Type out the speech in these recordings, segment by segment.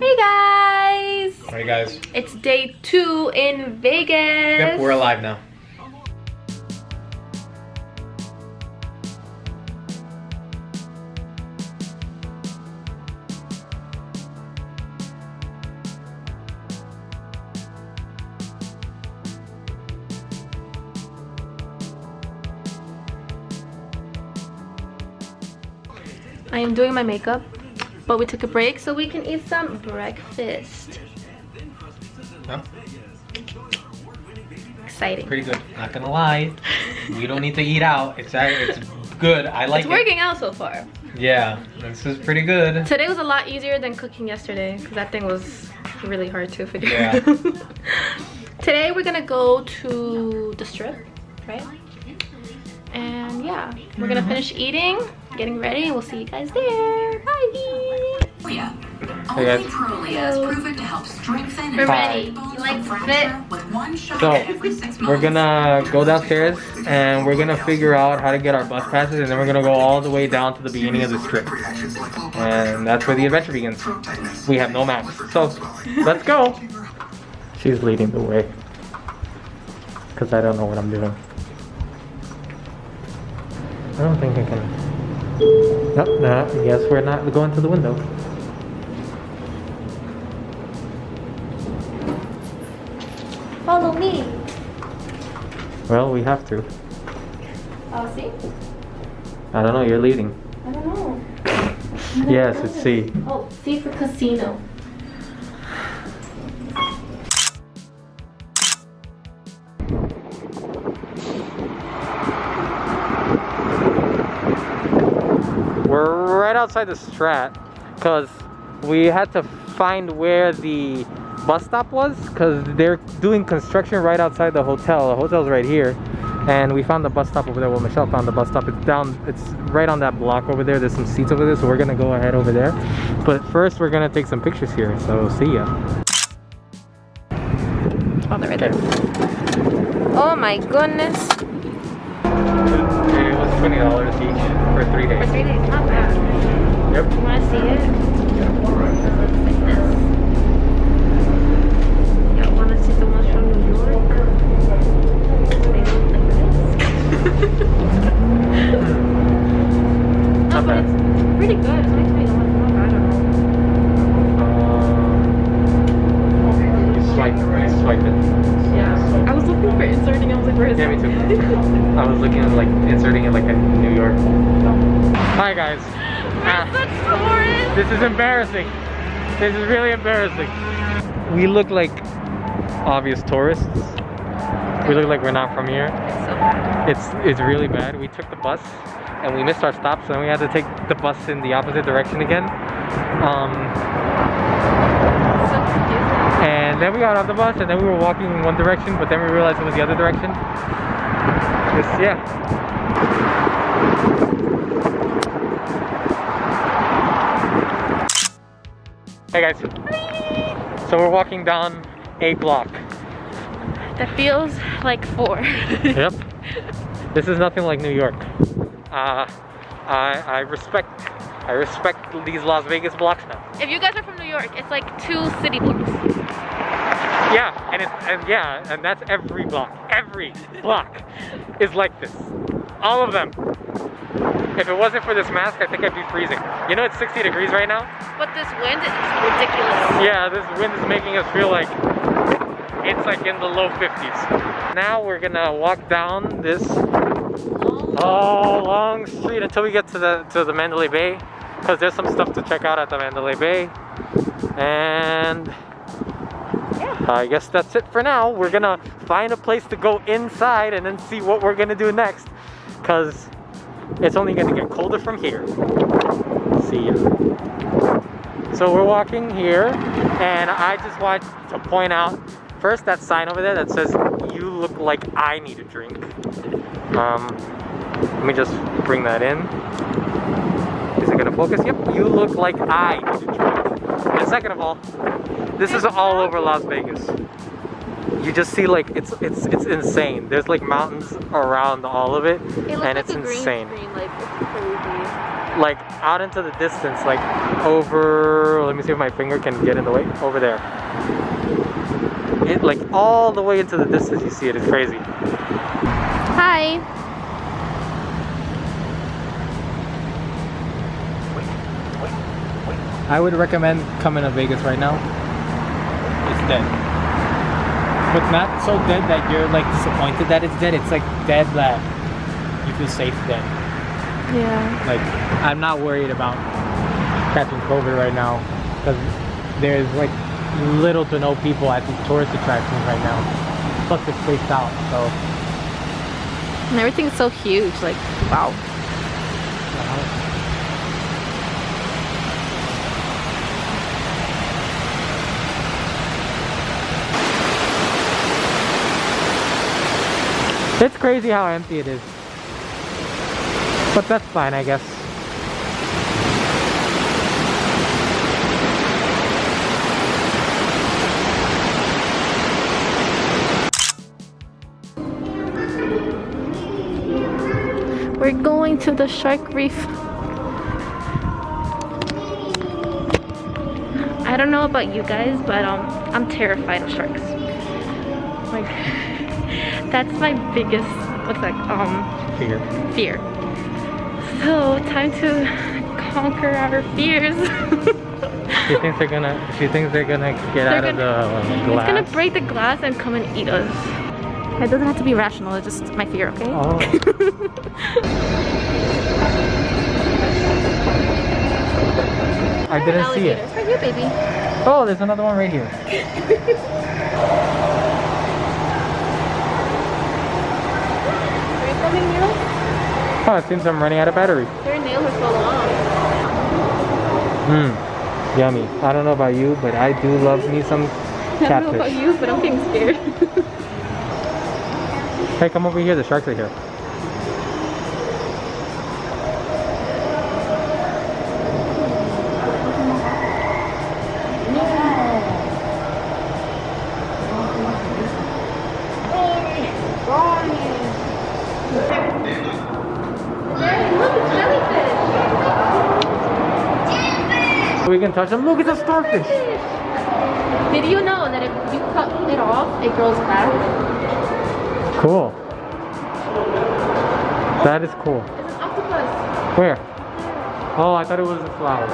Hey guys! Hey guys. It's day 2 in Vegas. Yep, we're alive now. I am doing my makeup, but we took a break so we can eat some breakfast. Huh? Exciting. Pretty good. Not gonna lie. You don't need to eat out. It's good. I like it. It's working out so far. Yeah, this is pretty good. Today was a lot easier than cooking yesterday because that thing was really hard to figure Yeah. out. Today we're gonna go to the strip, right? And yeah, we're gonna finish eating, getting ready, and we'll see you guys there. Bye! Yeah. Hey guys. Prolia is proven to help strengthen We're and ready. bones You like from to fit? fracture with one shot So, every 6 months. we're gonna go downstairs and we're gonna figure out how to get our bus passes, and then we're gonna go all the way down to the beginning of the strip. And that's where the adventure begins. We have no maps. So, let's go! She's leading the way. Because I don't know what I'm doing. I don't think I can. Nope, no, I guess we're not going to the window. Follow me. Well, we have to. Oh, see? I don't know, you're leading. I don't know. Yes, it's C. Oh, C for casino. We're right outside the Strat because we had to find where the bus stop was because they're doing construction right outside the hotel. The hotel's right here, and we found the bus stop over there. Well, Michelle found the bus stop. It's down, it's right on that block over there. There's some seats over there, so we're gonna go ahead over there. But first, we're gonna take some pictures here, so see ya. Oh, they're right there. Oh my goodness. It was $20 each for 3 For days. 3 days, not bad. Yep. You wanna see it? It looks like this. Y'all wanna see the ones from New York? They look like this. No, Not but bad. it's pretty good. It's only $20. I don't know. You swipe it. Yeah. I was looking for inserting. I was like, where is Yeah, it? me too. I was looking at like inserting it like in New York. Hi guys. Where's the tourist? This is embarrassing. This is really embarrassing. We look like obvious tourists. We look like we're not from here. It's so bad. It's really bad. We took the bus and we missed our stop, so then we had to take the bus in the opposite direction again. It's so confusing. And then we got off the bus and then we were walking in one direction, but then we realized it was the other direction. Just, yeah. Hey guys. So we're walking down a block. That feels like 4. Yep. This is nothing like New York. I respect these Las Vegas blocks now. If you guys are from New York, it's like 2 city blocks. Yeah, and that's every block. Every block is like this. All of them. If it wasn't for this mask, I think I'd be freezing. You know, it's 60 degrees right now. But this wind is ridiculous. Yeah, this wind is making us feel like it's like in the low 50s. Now we're gonna walk down this long street until we get to the Mandalay Bay, because there's some stuff to check out at the Mandalay Bay. And yeah, I guess that's it for now. We're gonna find a place to go inside and then see what we're gonna do next, because it's only gonna get colder from here. See ya. So we're walking here, and I just want to point out first that sign over there that says, "You look like I need a drink." Let me just bring that in. Is it gonna focus? Yep, you look like I need a drink. And second of all, this is all over Las Vegas. You just see like it's insane. There's like mountains around all of it, It looks and like it's a green insane. screen, like it's crazy. like out into the distance, like over, let me see if my finger can get in the way, over there. It like all the way into the distance, you see it. It's crazy. Hi. I would recommend coming to Vegas right now. It's dead. But not so dead that you're like disappointed that it's dead. It's like dead that you feel safe then. Yeah. Like, I'm not worried about catching COVID right now because there's like little to no people at these tourist attractions right now. Plus it's spaced out, so. And everything's so huge, like, wow. It's crazy how empty it is. But that's fine, I guess. We're going to the shark reef. I don't know about you guys, but I'm terrified of sharks. Like, that's my biggest, what's that, fear. So, time to conquer our fears. She thinks they're gonna get out of the glass. It's gonna break the glass and come and eat us. It doesn't have to be rational, it's just my fear, okay? Oh. I didn't see it. It's right here, baby. Oh, there's another one right here. Are you filming, Nero? Oh, it seems I'm running out of battery. Your nails are so long. Yummy. I don't know about you, but I do love me some I don't know about catfish. you, but I'm getting scared. Hey, come over here. The sharks are here. We can touch them. Look, it's a starfish. Did you know that if you cut it off, it grows back? Cool. That is cool. It's an octopus. Where? Oh, I thought it was a flower.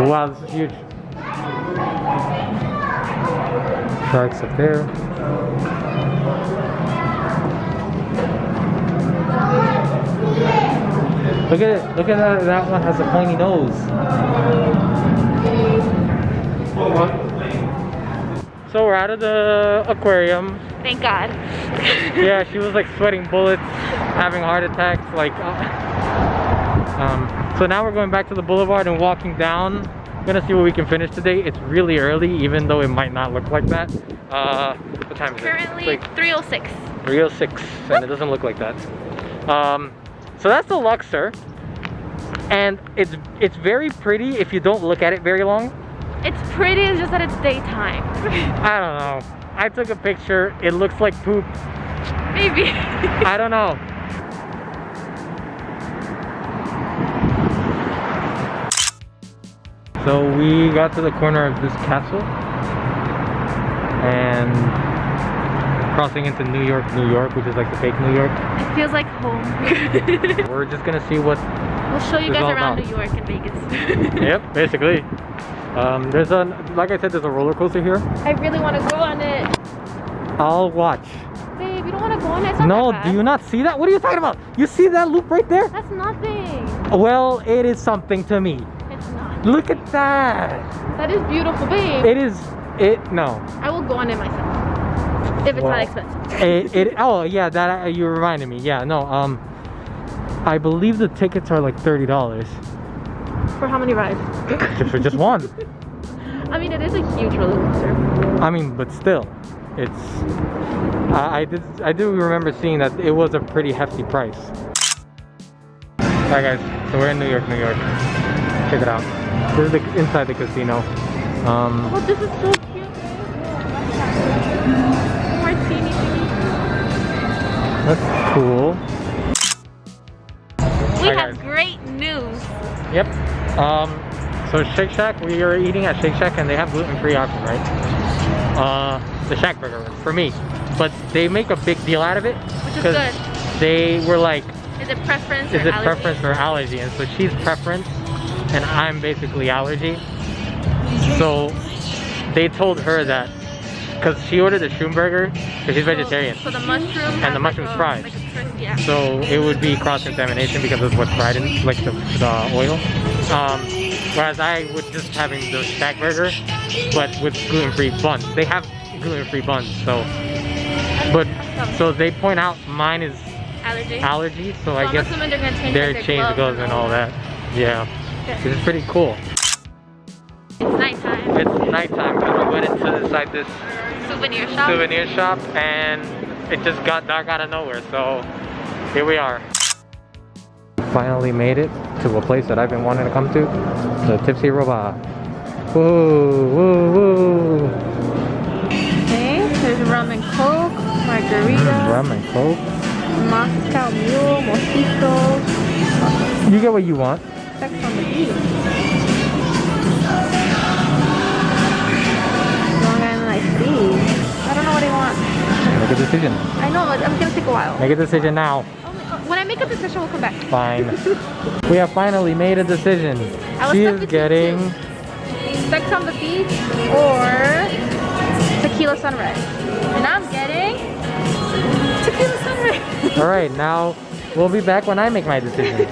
Wow, this is huge. Sharks up there. Look at it. Look at that. That one has a pointy nose. So we're out of the aquarium. Thank God. Yeah, she was like sweating bullets, having heart attacks. Like, so now we're going back to the boulevard and walking down. Gonna see what we can finish today. It's really early, even though it might not look like that. What time is it? Currently, It's like 3:06. 3:06, and it doesn't look like that. So that's the Luxor, and it's very pretty if you don't look at it very long. It's pretty, it's just that it's daytime. I don't know. I took a picture. It looks like poop. Maybe. I don't know. So we got to the corner of this castle and crossing into New York, which is like the fake New York. It feels like home. We're just gonna see what We'll show you it's guys all around about. New York and Vegas. Yep, basically. There's like I said, there's a roller coaster here. I really want to go on it. I'll watch. Babe, you don't want to go on it? It's not No, that do you bad. not see that? What are you talking about? You see that loop right there? That's nothing. Well, it is something to me. It's not. Look at that. That is beautiful, babe. No. I will go on it myself. If it's Well, not expensive. Oh yeah, that you reminded me. Yeah, no. I believe the tickets are like $30 For how many rides? just for just one. I mean, it is a huge roller coaster. I mean, but still, it's. I do remember seeing that it was a pretty hefty price. Alright guys, so we're in New York. Check it out. This is inside the casino. Oh, this is so cute. Martini. That's cool. news. Yep. So Shake Shack, we are eating at Shake Shack and they have gluten-free option, right? The Shack burger for me. But they make a big deal out of it. Which is good. They were like, is it preference is or it allergy? preference or allergy? And so she's preference and I'm basically allergy. So they told her that because she ordered a shroom burger because she's vegetarian. So the mushroom and the mushroom's fried. Like yeah. So it would be cross-contamination because of what's fried in, like the oil. Whereas I would just having the Shack burger, but with gluten-free buns. They have gluten-free buns, so. But so they point out mine is allergy. So I guess they're gonna change their change gloves and all that. Yeah, this is pretty cool. It's nighttime. It's nighttime because we went inside this souvenir shop and it just got dark out of nowhere. So here we are. Finally made it to a place that I've been wanting to come to, the Tipsy Robot. Woo, woo, woo. Okay, there's rum and coke, margarita, Rum and coke, Moscow Mule, mosquito. You get what you want. Sex on the beach. Long Island iced tea. I don't know what I want. Make a decision. I know, it's gonna take a while. Make a decision now. When I make a decision, we'll come back. Fine. We have finally made a decision. She is getting Sex on the beach or tequila sunrise. And I'm getting tequila sunrise. Alright, now we'll be back when I make my decision.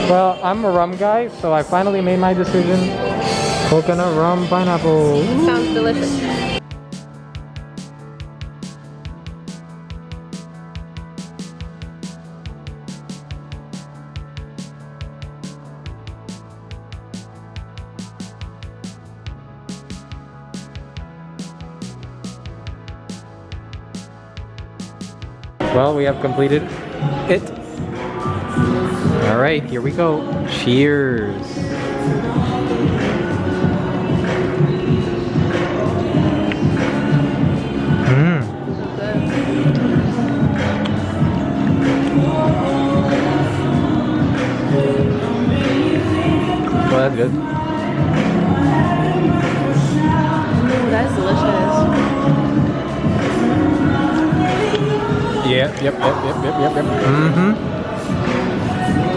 Well, I'm a rum guy, so I finally made my decision. Coconut rum pineapple. Sounds delicious. Well, we have completed it. All right, here we go. Cheers. Well, that's good. Ooh, that's delicious. Yep. Mm-hmm.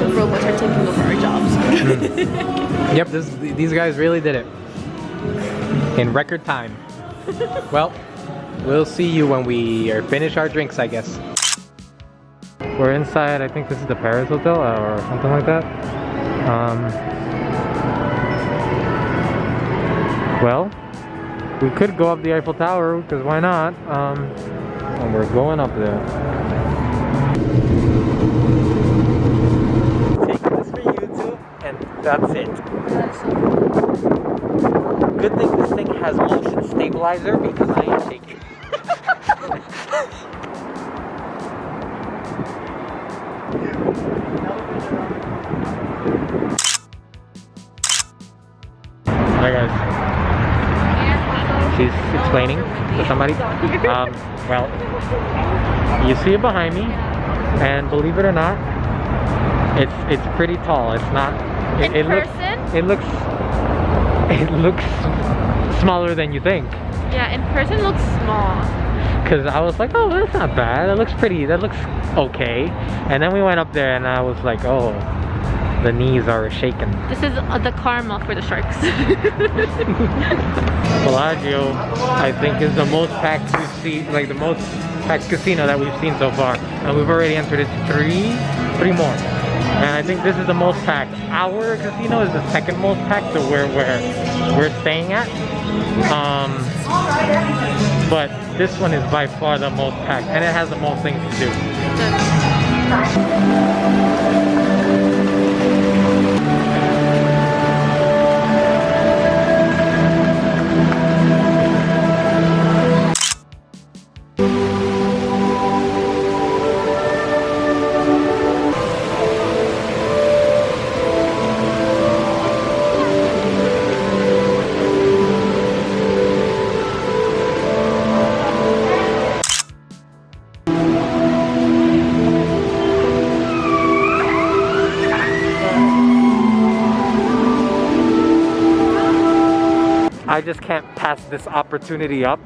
The robots are taking over our jobs. Yep, these guys really did it. In record time. Well, we'll see you when we finish our drinks, I guess. We're inside, I think this is the Paris Hotel or something like that. Well, we could go up the Eiffel Tower, because why not? And we're going up there. Taking this for YouTube, and that's it. Good thing this thing has motion stabilizer because I ain't shaking. Hi guys. She's explaining to somebody. Well, you see it behind me, and believe it or not, it's pretty tall. It's not. It looks smaller than you think. Yeah, in person it looks small. Cause I was like, oh, that's not bad. That looks pretty. That looks okay. And then we went up there, and I was like, oh, the knees are shaking. This is the karma for the sharks. Bellagio, I think, is the most packed we've seen, like the most packed casino that we've seen so far. And we've already entered it three more. And I think this is the most packed. Our casino is the second most packed to where we're staying at. But this one is by far the most packed, and it has the most things to do. I just can't pass this opportunity up.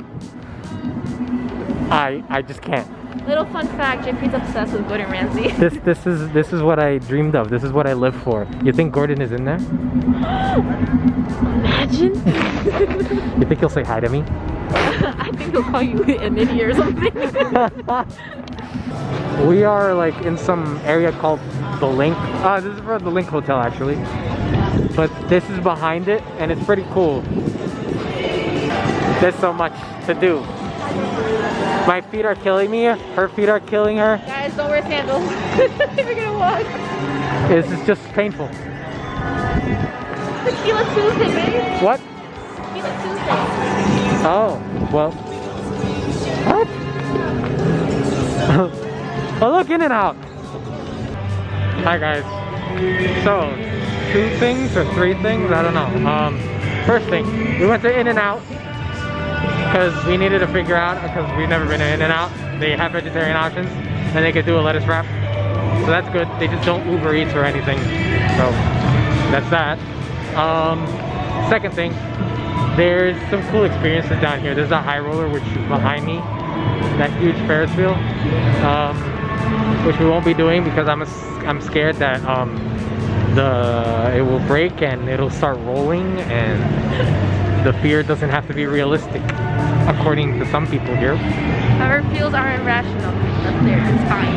I just can't. Little fun fact, JP's obsessed with Gordon Ramsay. This is what I dreamed of. This is what I live for. You think Gordon is in there? Imagine. You think he'll say hi to me? I think he'll call you an idiot or something. We are like in some area called the Link. This is for the Link Hotel actually. But this is behind it and it's pretty cool. There's so much to do. My feet are killing me. Her feet are killing her. Guys, don't wear sandals. We're gonna walk. This is just painful. Tequila Tuesday, babe. What? Tequila Tuesday. Oh, well. What? Oh, look, In and Out. Hi, guys. So, 2 things or 3 things? I don't know. First thing, we went to In and Out because we needed to figure out, because we've never been to In and Out. They have vegetarian options and they could do a lettuce wrap. So that's good. They just don't Uber Eats or anything. So, that's that. Second thing, there's some cool experiences down here. There's a high roller which is behind me, that huge Ferris wheel, which we won't be doing because I'm scared that it will break and it'll start rolling, and the fear doesn't have to be realistic, according to some people here. Our feels are irrational. That's there. It's fine.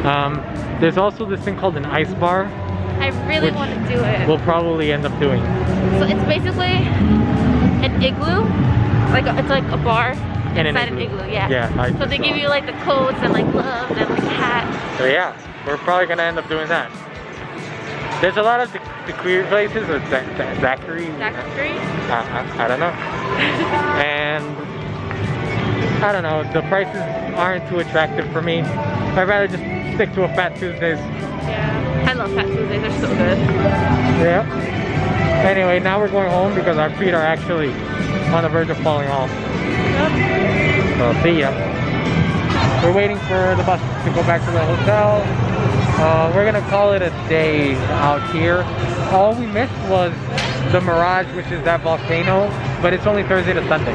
Okay. There's also this thing called an ice bar. I really want to do it. We'll probably end up doing. So it's basically an igloo. It's like a bar inside an igloo. Yeah. Yeah. So they give you like the coats and like gloves and like hats. So yeah, we're probably gonna end up doing that. There's a lot of the queer places, or Zachary. Zachary? I don't know. And I don't know. The prices aren't too attractive for me. I'd rather just stick to a Fat Tuesdays. Yeah. I love Fat Tuesdays. They're so good. Yeah. Anyway, now we're going home because our feet are actually on the verge of falling off. Yep. So see ya. We're waiting for the bus to go back to the hotel. We're gonna call it a day out here. All we missed was the Mirage, which is that volcano, but it's only Thursday to Sunday.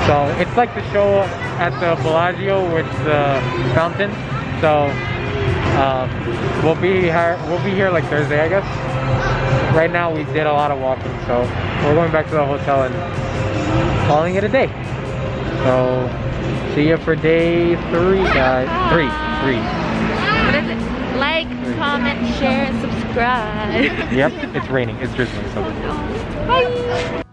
So it's like the show at the Bellagio with the fountain. So we'll be here like Thursday, I guess. Right now we did a lot of walking, so we're going back to the hotel and calling it a day. So see you for day 3, guys. 3. What is it? Like, comment, share, and subscribe. Yep, it's raining. It's drizzling. So. Bye.